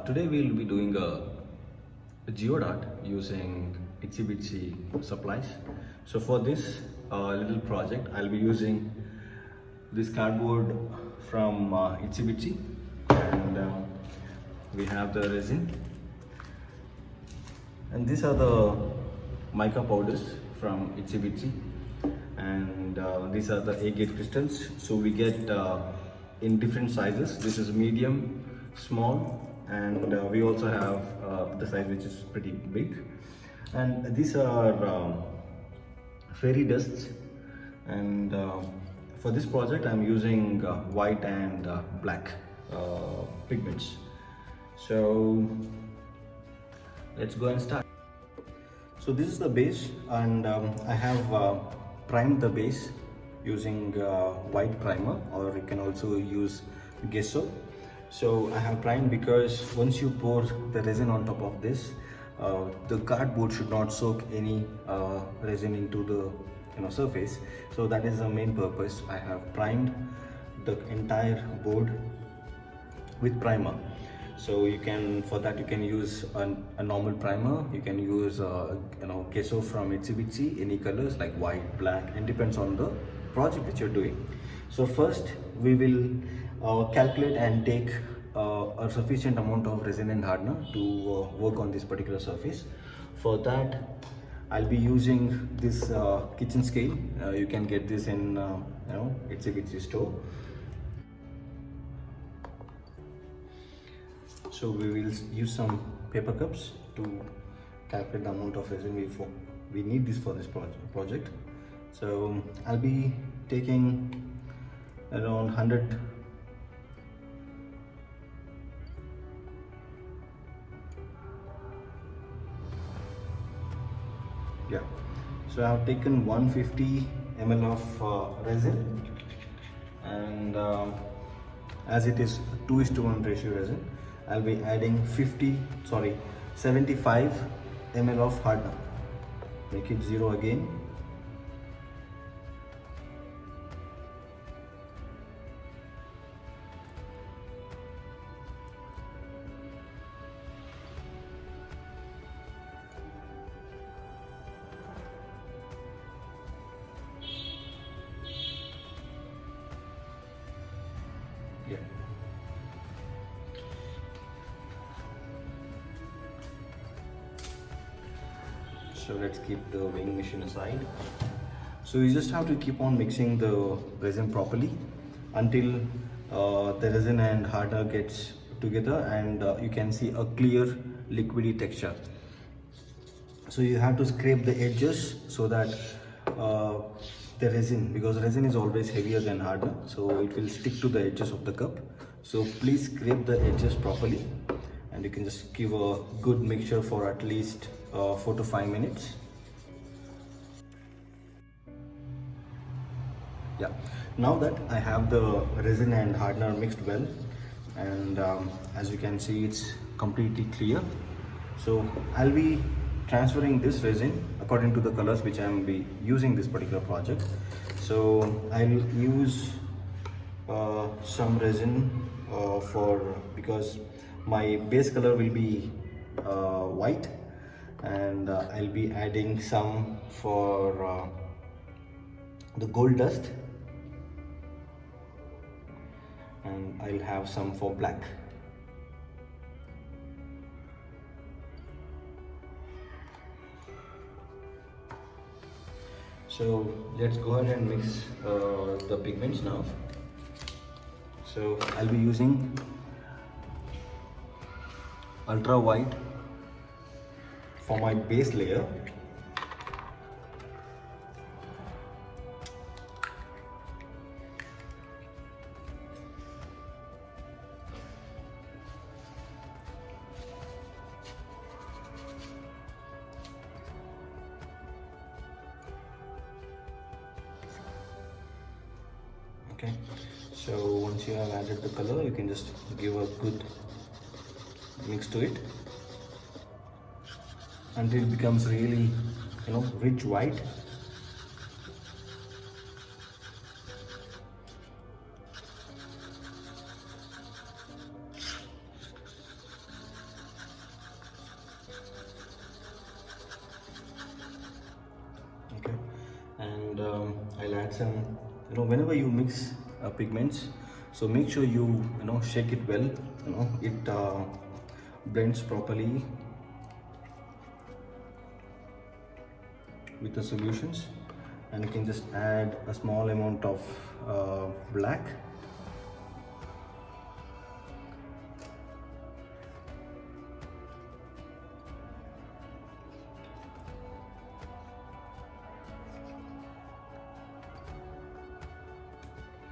Today we'll be doing a geodart using Itsy Bitsy supplies. So for this little project, I'll be using this cardboard from Itsy Bitsy, and we have the resin, and these are the mica powders from Itsy Bitsy, and these are the agate crystals. So we get in different sizes. This is medium, small, and we also have the size which is pretty big. And these are fairy dusts, and for this project I'm using white and black pigments. So let's go and start. So this is the base, and I have primed the base using white primer, or you can also use gesso. So I have primed because once you pour the resin on top of this, the cardboard should not soak any resin into the surface. So that is the main purpose. I have primed the entire board with primer. So you can, for that you can use a normal primer. You can use gesso from Itsy Bitsy, any colors like white, black, and depends on the project that you're doing. So first we will calculate and take a sufficient amount of resin and hardener to work on this particular surface. For that I'll be using this kitchen scale. You can get this in Itsy Bitsy store. So we will use some paper cups to calculate the amount of resin we need this for this project. So I'll be taking around 100 So I have taken 150 ml of resin, and as it is 2:1 ratio resin, I'll be adding 75 ml of hardener. Make it 0 again. Yeah. So let's keep the weighing machine aside. So you just have to keep on mixing the resin properly until the resin and hardener gets together, and you can see a clear liquidy texture. So you have to scrape the edges so that the resin, because resin is always heavier than hardener, so it will stick to the edges of the cup. So please scrape the edges properly, and you can just give a good mixture for at least 4 to 5 minutes. Yeah, now that I have the resin and hardener mixed well, and as you can see it's completely clear. So I'll be transferring this resin according to the colors which I will be using this particular project. So I'll use some resin because my base color will be white, and I'll be adding some for the gold dust, and I'll have some for black. So let's go ahead and mix the pigments now. So I'll be using ultra white for my base layer. Okay, so once you have added the color, you can just give a good mix to it until it becomes really rich white. I'll add some, whenever you mix pigments, so make sure you shake it well, it blends properly with the solutions. And you can just add a small amount of black.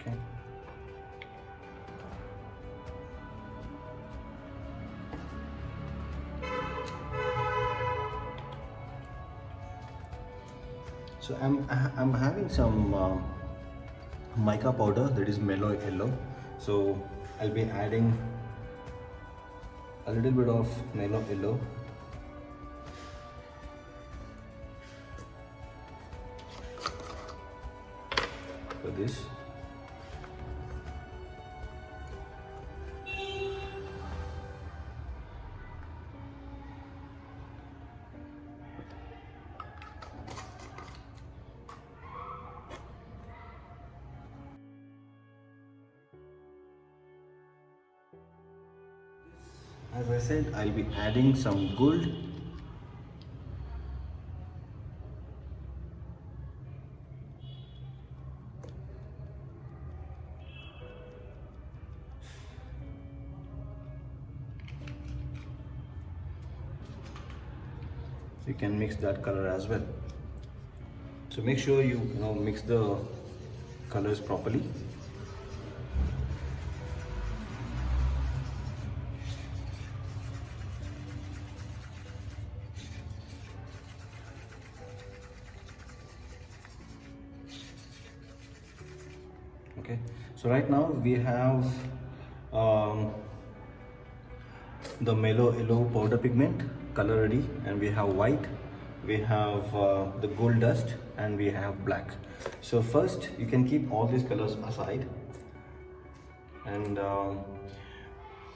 Okay. So I'm having some mica powder, that is mellow yellow. So I'll be adding a little bit of mellow yellow. For this. As I said, I'll be adding some gold. You can mix that color as well. So make sure you mix the colors properly. Okay, so right now we have the mellow yellow powder pigment color ready, and we have white, we have the gold dust, and we have black. So first you can keep all these colors aside and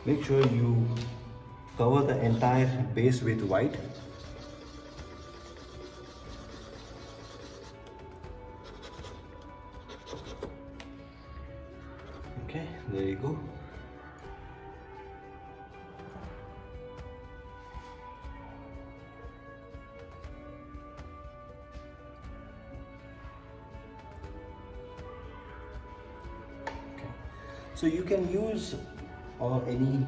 make sure you cover the entire base with white. Okay, there you go. Okay. So you can use any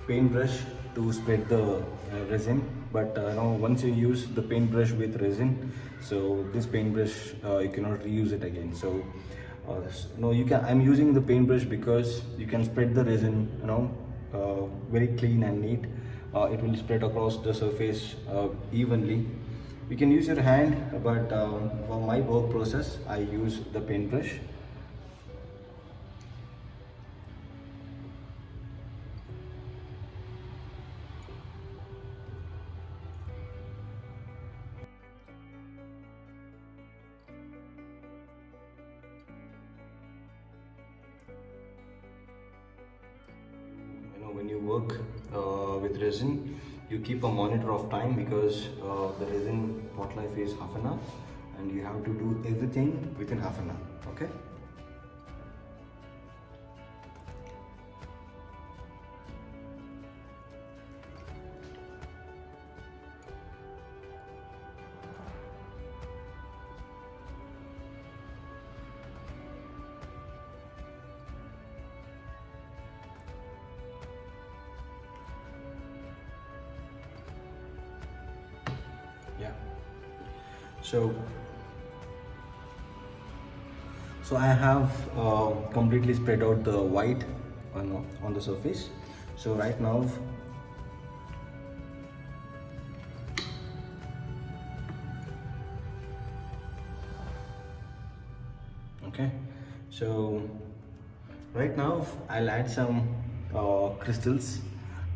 paintbrush to spread the resin, but once you use the paintbrush with resin, so this paintbrush you cannot reuse it again. So no, you can. I'm using the paintbrush because you can spread the resin, very clean and neat. It will spread across the surface evenly. You can use your hand, but for my work process, I use the paintbrush. When you work with resin, you keep a monitor of time, because the resin pot life is half an hour and you have to do everything within half an hour. Okay. Yeah. So I have completely spread out the white on the surface. So right now okay, so right now I'll add some crystals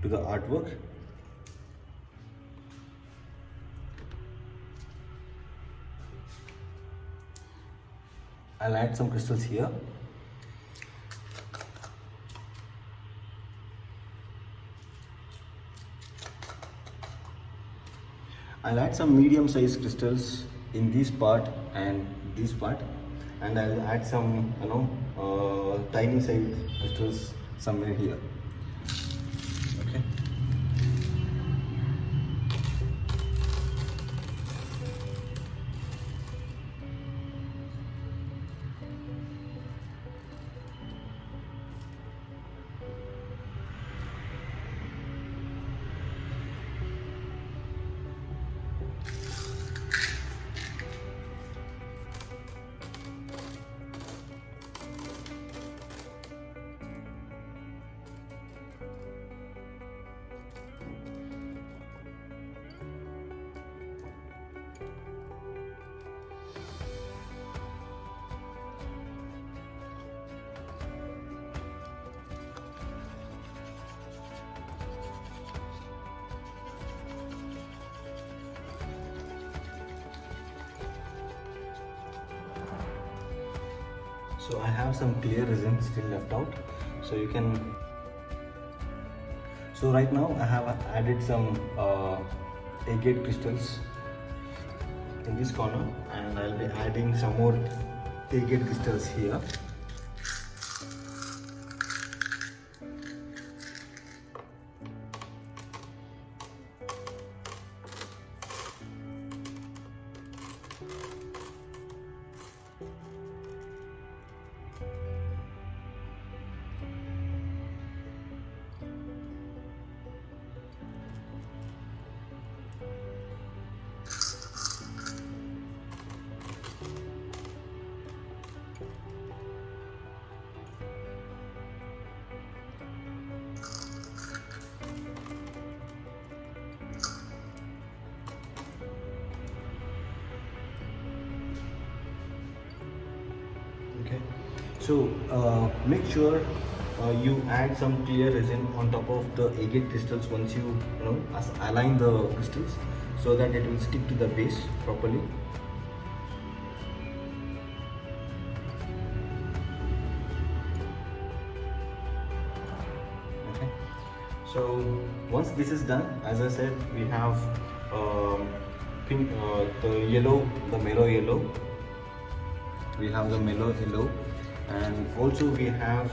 to the artwork. I'll add some crystals here. I'll add some medium sized crystals in this part and this part, and I'll add some tiny size crystals somewhere here. Okay. So I have some clear resin still left out, so you can. So right now I have added some agate crystals in this corner, and I'll be adding some more agate crystals here. Okay, so make sure you add some clear resin on top of the agate crystals once you align the crystals, so that it will stick to the base properly. Okay, so once this is done, as I said, we have pink, the yellow, the mellow yellow. We have the mellow yellow, and also we have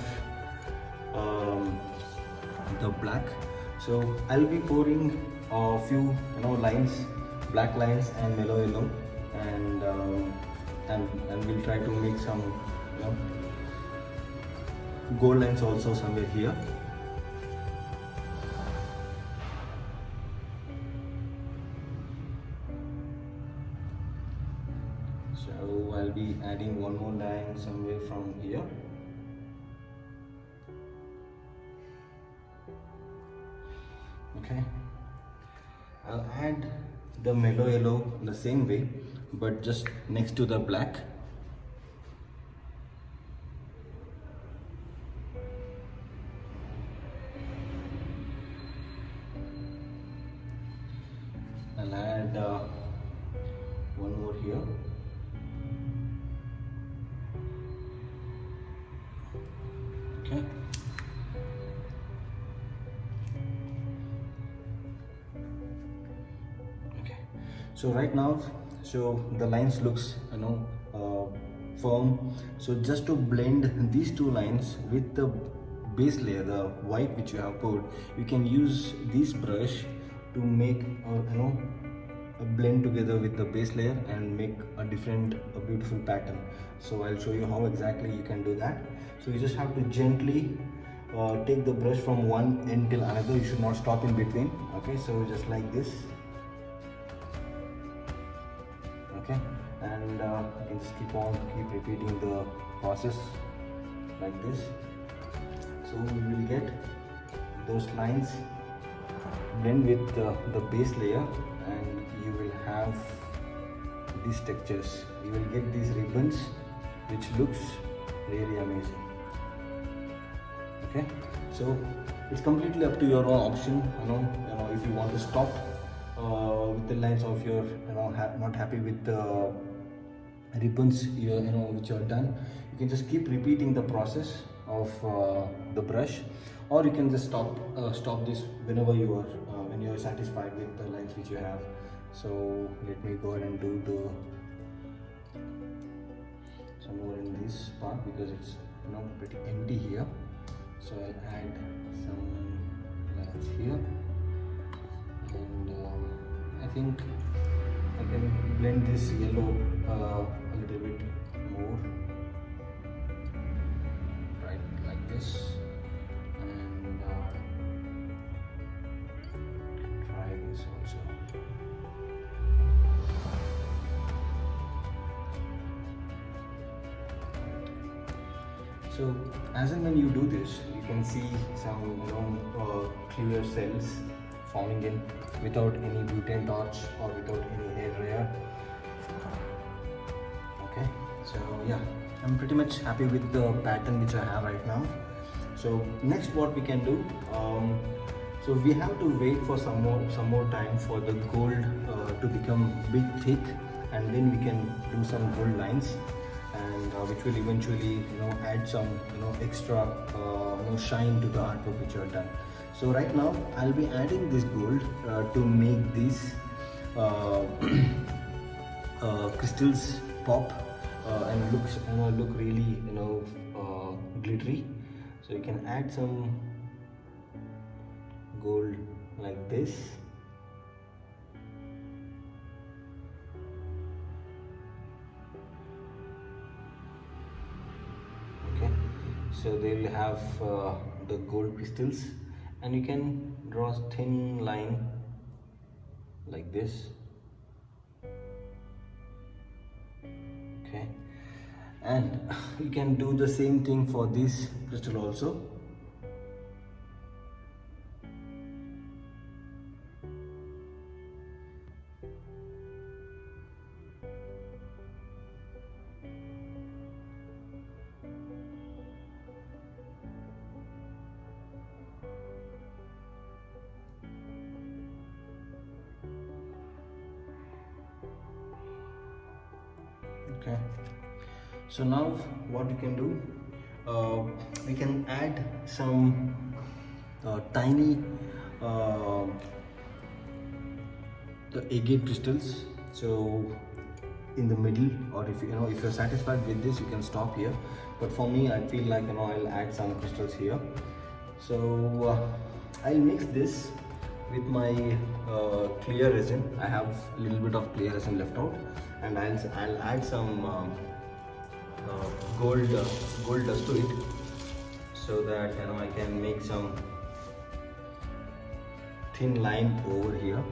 the black. So I'll be pouring a few lines, black lines and mellow yellow, and we'll try to make some gold lines also somewhere here. So I'll be adding one more line somewhere from here. Okay, I'll add the mellow yellow the same way, but just next to the black. I'll add one more here. Okay. Okay. So right now, so the lines looks firm. So just to blend these two lines with the base layer, the white which you have poured, you can use this brush to make a blend together with the base layer and make a beautiful pattern. So I'll show you how exactly you can do that. So you just have to gently take the brush from one end till another. You should not stop in between. Okay, so just like this. Okay, and you can just keep repeating the process like this. So we will get those lines blend with the base layer, and you will have these textures. You will get these ribbons which looks really amazing. Okay, so it's completely up to your own option. If you want to stop with the lines of your not happy with the ribbons which are done, you can just keep repeating the process of the brush, or you can just stop this whenever you are when you are satisfied with the lines which you have. So let me go ahead and do some more in this part because it's pretty empty here. So I'll add some lines here, and I think I can blend this yellow a little bit more, right, like this, and try this also. So as and when you do this, you can see some clear cells forming in without any butane torch or without any hair dryer. Okay, so yeah, I'm pretty much happy with the pattern which I have right now. So next what we can do, so we have to wait for some more time for the gold to become a bit thick, and then we can do some gold lines, and which will eventually add some extra shine to the artwork which you have done. So right now I'll be adding this gold to make these crystals pop and look really glittery. So you can add some gold like this. Okay, so they'll have the gold crystals, and you can draw a thin line like this. Okay, and you can do the same thing for this crystal also. Okay, so now what we can do, we can add some tiny the agate crystals. So in the middle, or if you're satisfied with this, you can stop here, but for me I feel like I'll add some crystals here. So I'll mix this with my clear resin. I have a little bit of clear resin left out, and I'll add some gold dust to it, so that I can make some thin line over here.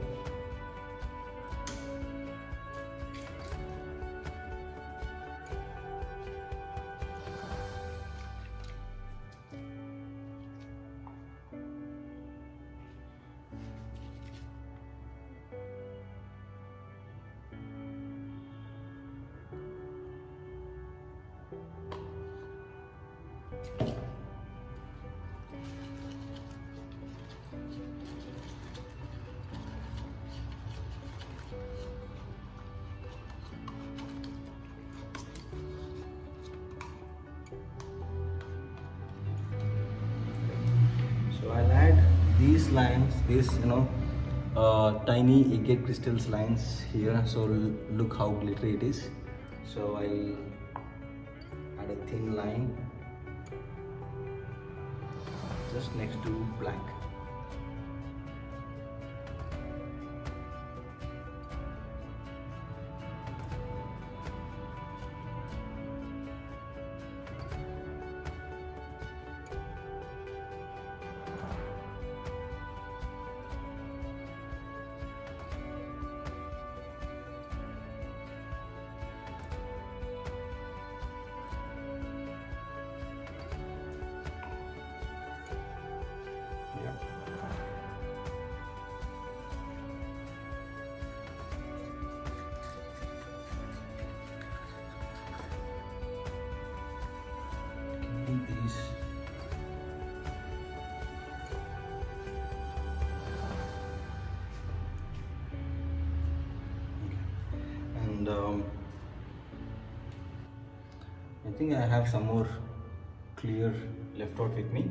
I'll add these lines, these tiny agate crystals lines here, so look how glittery it is. So I'll add a thin line just next to black. These and I think I have some more clear left out with me.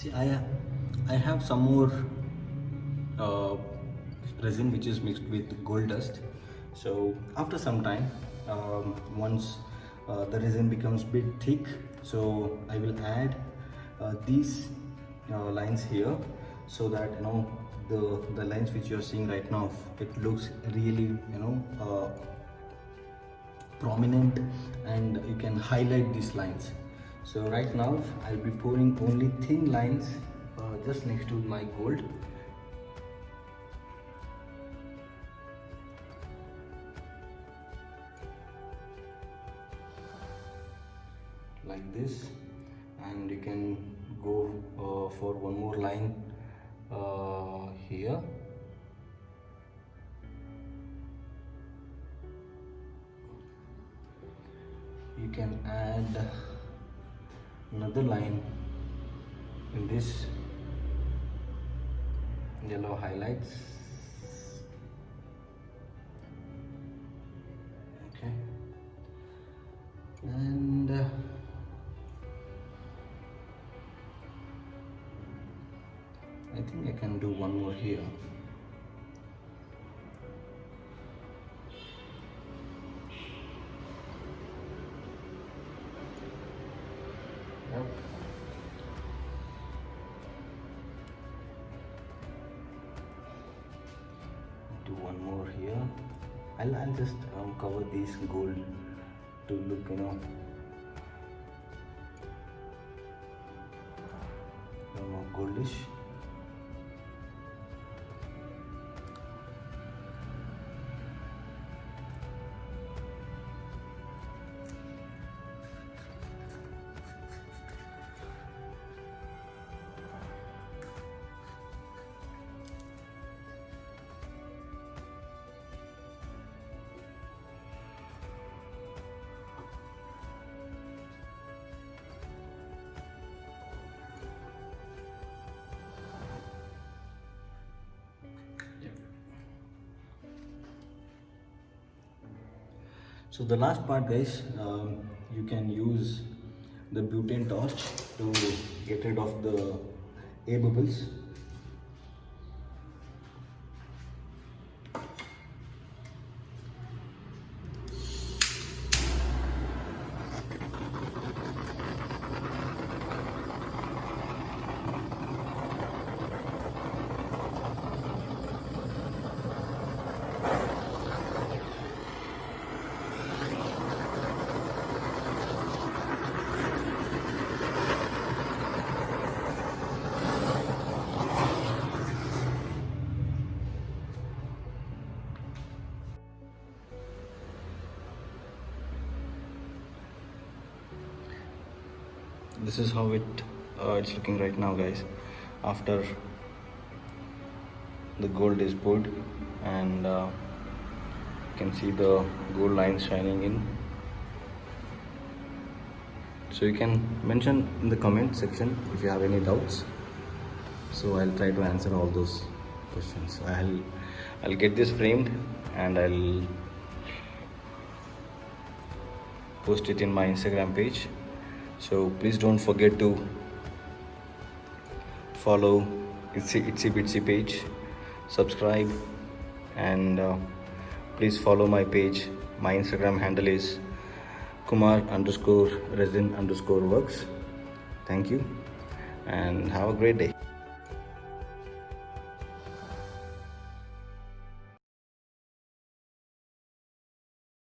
See, I have some more resin which is mixed with gold dust. So after some time, once the resin becomes bit thick, so I will add these lines here, so that the lines which you are seeing right now, it looks really prominent, and you can highlight these lines. So right now I'll be pouring only thin lines just next to my gold. Like this, and you can go for one more line here. You can add another line in this yellow highlights. Okay, and I think I can do one more here. Yep. Do one more here. I'll just cover this gold to look more goldish. So the last part, guys, you can use the butane torch to get rid of the air bubbles. This is how it's looking right now, guys, after the gold is poured, and you can see the gold lines shining in. So you can mention in the comment section if you have any doubts, so I'll try to answer all those questions. I'll get this framed and I'll post it in my Instagram page. So please don't forget to follow Itsy Bitsy page, subscribe, and please follow my page. My Instagram handle is Kumar_resin_works. Thank you and have a great day.